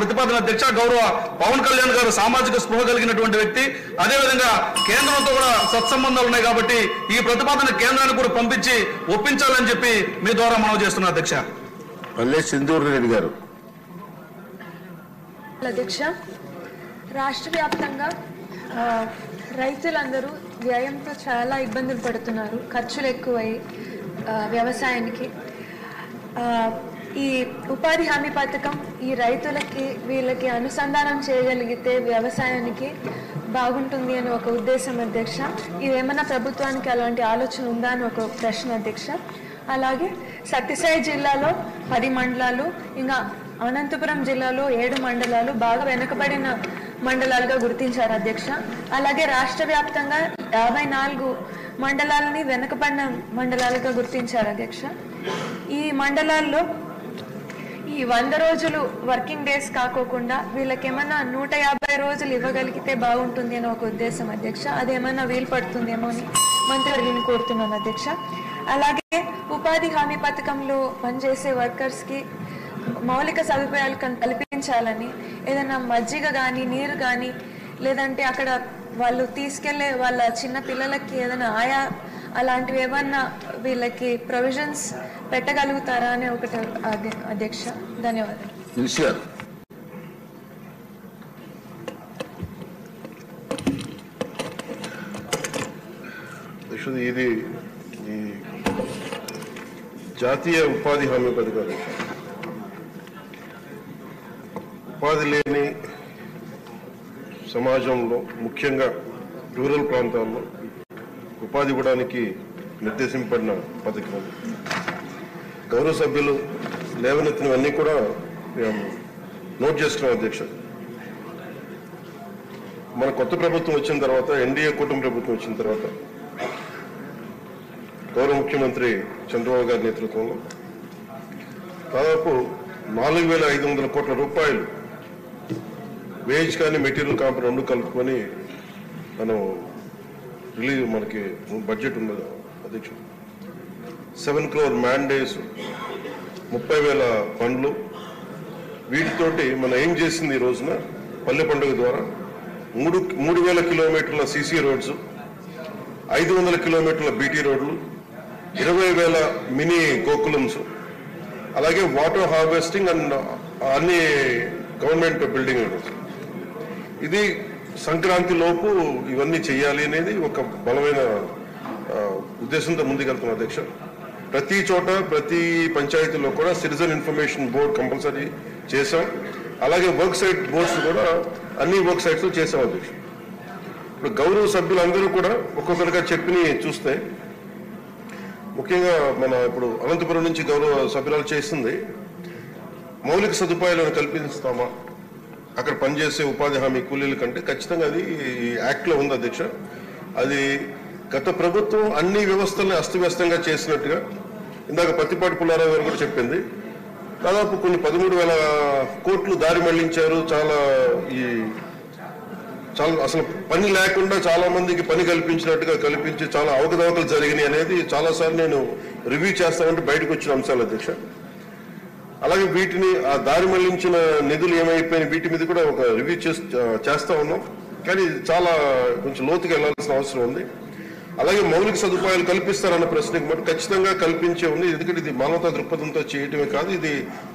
ప్రతిపాదన అధ్యక్ష. గౌరవ పవన్ కళ్యాణ్ గారు సామాజిక స్పృహ కలిగినటువంటి వ్యక్తి, అదేవిధంగా కేంద్రంతో కూడా సత్సంబంధాలు ఉన్నాయి కాబట్టి ఈ ప్రతిపాదన కేంద్రానికి కూడా పంపించి ఒప్పించాలని చెప్పి మీ ద్వారా మనవి చేస్తున్నా అధ్యక్ష. సింధూర్ రెడ్డి గారు. అధ్యక్ష, రాష్ట్ర వ్యాప్తంగా రైతులందరూ వ్యయంతో చాలా ఇబ్బందులు పడుతున్నారు. ఖర్చులు ఎక్కువై వ్యవసాయానికి ఈ ఉపాధి హామీ పథకం ఈ రైతులకి వీళ్ళకి అనుసంధానం చేయగలిగితే వ్యవసాయానికి బాగుంటుంది అని ఒక ఉద్దేశం అధ్యక్ష. ఇదేమన్నా ప్రభుత్వానికి అలాంటి ఆలోచన ఉందా అని ఒక ప్రశ్న అధ్యక్ష. అలాగే సత్యసాయి జిల్లాలో 10 మండలాలు, ఇంకా అనంతపురం జిల్లాలో 7 మండలాలు బాగా వెనుకబడిన మండలాలుగా గుర్తించారు అధ్యక్ష. అలాగే రాష్ట్ర వ్యాప్తంగా 54 మండలాలని వెనుకబడిన మండలాలుగా గుర్తించారు అధ్యక్ష. ఈ మండలాల్లో ఈ 100 రోజులు వర్కింగ్ డేస్ కాకోకుండా వీళ్ళకేమన్నా 150 రోజులు ఇవ్వగలిగితే బాగుంటుంది అని ఒక ఉద్దేశం అధ్యక్ష. అదేమన్నా వీలు పడుతుందేమో అని మంత్రివర్యులను కోరుతున్నాను అధ్యక్ష. అలాగే ఉపాధి హామీ పథకంలో పనిచేసే వర్కర్స్కి మౌలిక సదుపాయాలు కల్పించాలని, ఏదైనా మజ్జిగ కానీ నీరు కానీ లేదంటే అక్కడ వాళ్ళు తీసుకెళ్లే వాళ్ళ చిన్న పిల్లలకి ఏదైనా ఆయా అలాంటివి ఏమన్నా వీళ్ళకి ప్రొవిజన్స్ పెట్టగలుగుతారా అని ఒకటి అధ్యక్ష. ధన్యవాదాలు. ఇది ఈ జాతీయ ఉపాధి హామీ పథకాలు ఉపాధి లేని సమాజంలో ముఖ్యంగా రూరల్ ప్రాంతాల్లో ఉపాధి ఇవ్వడానికి నిర్దేశింపబడిన పథకం. గౌరవ సభ్యులు లేవనెత్తినవన్నీ కూడా నోట్ చేస్తున్నాం అధ్యక్ష. మన కొత్త ప్రభుత్వం వచ్చిన తర్వాత, ఎన్డీఏ కూటమి ప్రభుత్వం వచ్చిన తర్వాత గౌరవ ముఖ్యమంత్రి చంద్రబాబు గారి నేతృత్వంలో దాదాపు 4,500 కోట్ల రూపాయలు వేజ్ కానీ మెటీరియల్ కాంప్ 2 కలుపుకొని మనం మనకి బడ్జెట్ ఉన్నది అధ్యక్ష. 7 crore మ్యాండేస్, 30,000 పండ్లు. వీటితోటి మనం ఏం చేసింది ఈ రోజున పల్లె పండుగ ద్వారా 3,000 కిలోమీటర్ల సీసీ రోడ్స్, 500 కిలోమీటర్ల బీటీ రోడ్లు, 20,000 మినీ గోకులమ్స్, అలాగే వాటర్ హార్వెస్టింగ్ అండ్ అన్ని గవర్నమెంట్ బిల్డింగ్. ఇది సంక్రాంతి లోపు ఇవన్నీ చేయాలి అనేది ఒక బలమైన ఉద్దేశంతో ముందుకెళ్తున్నాం అధ్యక్ష. ప్రతి చోట ప్రతి పంచాయతీలో కూడా సిటిజన్ ఇన్ఫర్మేషన్ బోర్డ్ కంపల్సరీ చేశాం. అలాగే వర్క్ సైట్ బోర్డ్స్ కూడా అన్ని వర్క్ సైట్స్ చేశాం అధ్యక్ష. ఇప్పుడు గౌరవ సభ్యులందరూ కూడా ఒక్కొక్కరిగా చెప్పి చూస్తే, ముఖ్యంగా మన ఇప్పుడు అనంతపురం నుంచి గౌరవ సభ్యురాలు చేస్తుంది మౌలిక సదుపాయాలను కల్పిస్తామా అక్కడ పనిచేసే ఉపాధి హామీ కూలీల కంటే, ఖచ్చితంగా అది ఈ యాక్ట్లో ఉంది అధ్యక్ష. అది గత ప్రభుత్వం అన్ని వ్యవస్థల్ని అస్తవ్యస్తంగా చేసినట్టుగా ఇందాక పత్తిపాటి పుల్లారావు గారు కూడా చెప్పింది. దాదాపు కొన్ని 13,000 కోట్లు దారి మళ్లించారు. చాలా అసలు పని లేకుండా చాలా మందికి పని కల్పించినట్టుగా కల్పించి చాలా అవకతవకలు జరిగినాయి అనేది చాలాసార్లు నేను రివ్యూ చేస్తామంటే బయటకు వచ్చిన అంశాలు అధ్యక్ష. అలాగే వీటిని ఆ దారి మళ్లించిన నిధులు ఏమైపోయినాయి వీటి మీద కూడా ఒక రివ్యూ చేస్తా ఉన్నాం. కానీ చాలా కొంచెం లోతుగా వెళ్లాల్సిన అవసరం ఉంది. అలాగే మౌలిక సదుపాయాలు కల్పిస్తారన్న ప్రశ్నకి మటు ఖచ్చితంగా కల్పించే ఉంది. ఎందుకంటే ఇది మానవతా దృక్పథంతో చేయటమే కాదు, ఇది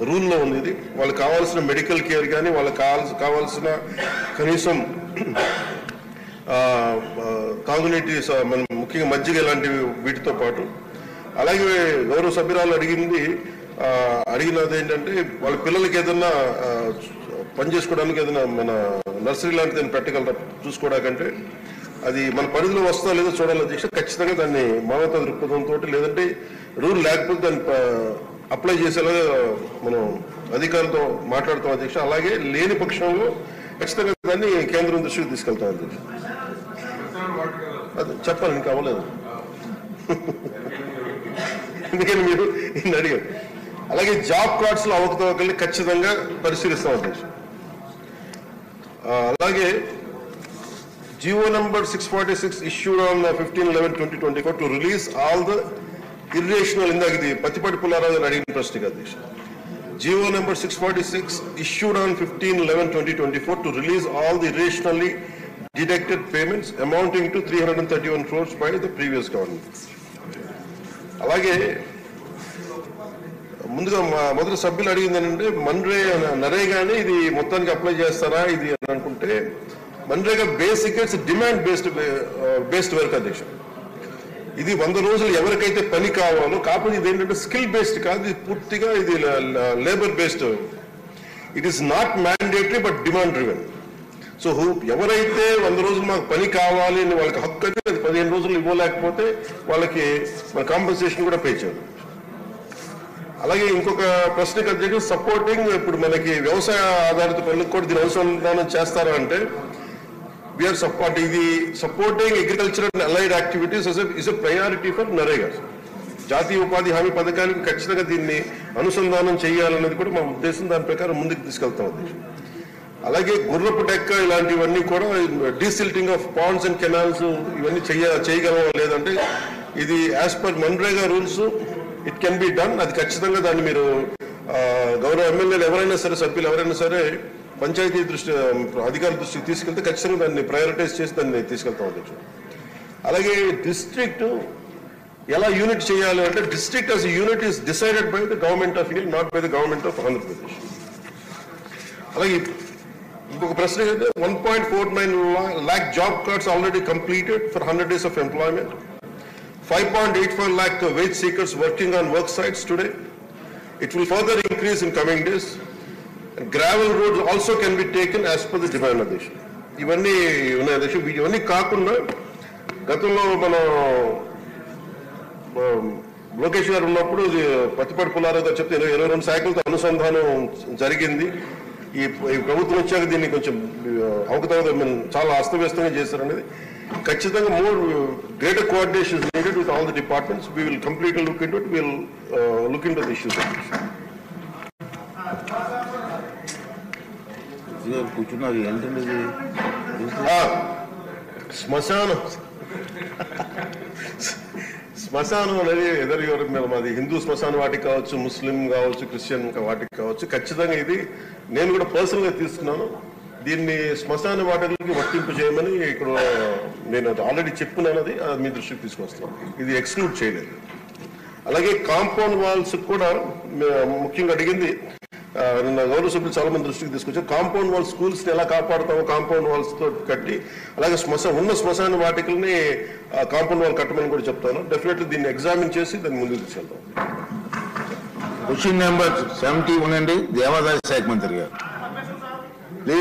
రూల్లో ఉంది. ఇది వాళ్ళకి కావాల్సిన మెడికల్ కేర్ కానీ, వాళ్ళకి కావాల్సిన కనీసం తాగునీటి ముఖ్యంగా మజ్జిగ ఇలాంటివి వీటితో పాటు. అలాగే గౌరవ సభ్యురాలు అడిగినది ఏంటంటే వాళ్ళ పిల్లలకి ఏదన్నా పని చేసుకోవడానికి ఏదైనా మన నర్సరీ లాంటిది పెట్టగలరా చూసుకోవడానికంటే అది మన పరిధిలో వస్తా లేదో చూడాలి అధ్యక్ష. ఖచ్చితంగా దాన్ని మానవతా దృక్పథంతో, లేదంటే రూల్ లేకపోతే దాన్ని అప్లై చేసేలాగా మనం అధికారులతో మాట్లాడుతాం అధ్యక్ష. అలాగే లేని పక్షంలో ఖచ్చితంగా దాన్ని కేంద్రం దృష్టికి తీసుకెళ్తాం అధ్యక్ష. అది చెప్పాలి, ఇంకా అవ్వలేదు ఎందుకని మీరు ఇన్ని అడిగారు. అలాగే జాబ్ కార్డ్స్ లో అవకతవకల్ని ఖచ్చితంగా పరిశీలిస్తాం అధ్యక్ష. అలాగే GO number 646 issued on 15/11/2024 to release all the irrational, ఇందాక ఇది పత్తిపాటి పుల్లారావు గారు అడిగిన ప్రశ్నకి అధ్యక్ష. GO number 646 issued on 15/11/2024 to release all the irrationally deducted payments amounting to 331 crores by the previous government. అలాగే ముందుగా మొదటి సభ్యులు అడిగింది ఏంటంటే నరేగాని ఇది మొత్తానికి అప్లై చేస్తారా ఇది అని అనుకుంటే MNREGA basic it's demand based work అధ్యక్ష. ఇది 100 రోజులు ఎవరికైతే పని కావాలో కాకపోతే ఇది ఏంటంటే స్కిల్ బేస్డ్ కాదు, ఇది పూర్తిగా ఇది labour based. It is not mandatory but demand driven. So ఎవరైతే 100 రోజులు మాకు పని కావాలి అని వాళ్ళకి హక్కు అయితే అది 15 రోజులు ఇవ్వలేకపోతే వాళ్ళకి మన కాంపెన్సేషన్ కూడా పే చేయాలి. అలాగే ఇంకొక ప్రశ్నకు అధ్యక్షుడు సపోర్టింగ్ ఇప్పుడు మనకి వ్యవసాయ ఆధారిత పనులకు కూడా దీని అనుసంధానం చేస్తారా అంటే వీఆర్ సపోర్ట్ ఇది supporting agriculture and allied activities is a priority for NREGA. జాతీయ ఉపాధి హామీ పథకానికి ఖచ్చితంగా దీన్ని అనుసంధానం చేయాలనేది కూడా మా ఉద్దేశం, దాని ప్రకారం ముందుకు తీసుకెళ్తాం అధ్యక్షుడు. అలాగే గుర్రపు డెక్క ఇలాంటివన్నీ కూడా desilting of Pond's and canals ఇవన్నీ చేయగలవా లేదంటే ఇది as per MNREGA rules it can be done. అది ఖచ్చితంగా దాన్ని మీరు గౌరవ ఎమ్మెల్యేలు ఎవరైనా సరే సభ్యులు ఎవరైనా సరే పంచాయతీ దృష్టి అధికారుల దృష్టికి తీసుకెళ్తే ఖచ్చితంగా దాన్ని ప్రయారిటైజ్ చేసి దాన్ని తీసుకెళ్తాం అధ్యక్షుడు. అలాగే డిస్ట్రిక్ట్ ఎలా యూనిట్ చేయాలి అంటే district as unit is decided by the government of India, not by the government of Andhra Pradesh. అలాగే ఇంకొక ప్రశ్న ఏంటంటే 1.49 lakh job cards already completed for 100 days of employment. 5.85 lakh wage seekers working on work sites today. It will further increase in coming days. And gravel roads also can be taken as per the demand addition. ఇవన్నీ ఉన్నాయి అధ్యక్షుడు. ఇవన్నీ కాకుండా గతంలో మనం లోకేష్ గారు ఉన్నప్పుడు పత్తిపాటి పుల్లారావు గారు చెప్తే 22 శాఖలతో అనుసంధానం జరిగింది. ఈ ప్రభుత్వం వచ్చాక దీన్ని కొంచెం అవకతవక చాలా అస్తవ్యస్తంగా చేశారనేది ఖచ్చితంగా more greater coordination needed with all the departments. We will completely look into it. We will look into the issues. కూర్చున్నారు ఏంటండి శ్మశానం అనేది ఎవరు మాది హిందూ శ్మశాన వాటికి కావచ్చు, ముస్లిం కావచ్చు, క్రిస్టియన్ వాటికి కావచ్చు. ఖచ్చితంగా ఇది నేను కూడా పర్సనల్ గా తీసుకున్నాను. దీన్ని శ్మశాన వాటికి వర్తింపు చేయమని ఇక్కడ నేను ఆల్రెడీ చెప్పున్నాను. అది మీ దృష్టికి తీసుకొస్తాను. ఇది ఎక్స్క్లూడ్ చేయలేదు. అలాగే కాంపౌండ్ వాల్స్ కూడా ముఖ్యంగా అడిగింది నిన్న గౌరవ సభ్యులు చాలా మంది దృష్టికి తీసుకొచ్చారు. కాంపౌండ్ వాల్ స్కూల్స్ ని ఎలా కాపాడుతామో కాంపౌండ్ వాల్స్ తో కట్టి, అలాగే శ్మశాన వాటికల్ని కాంపౌండ్ వాల్ కట్టమని కూడా చెప్తాను. డెఫినెట్లీ దీన్ని ఎగ్జామిన్ చేసి దాన్ని ముందుకు తీసుకెళ్తాం. క్వశ్చన్ నెంబర్ 71 అండి, దేవాదాయ శాఖ మంత్రి గారు.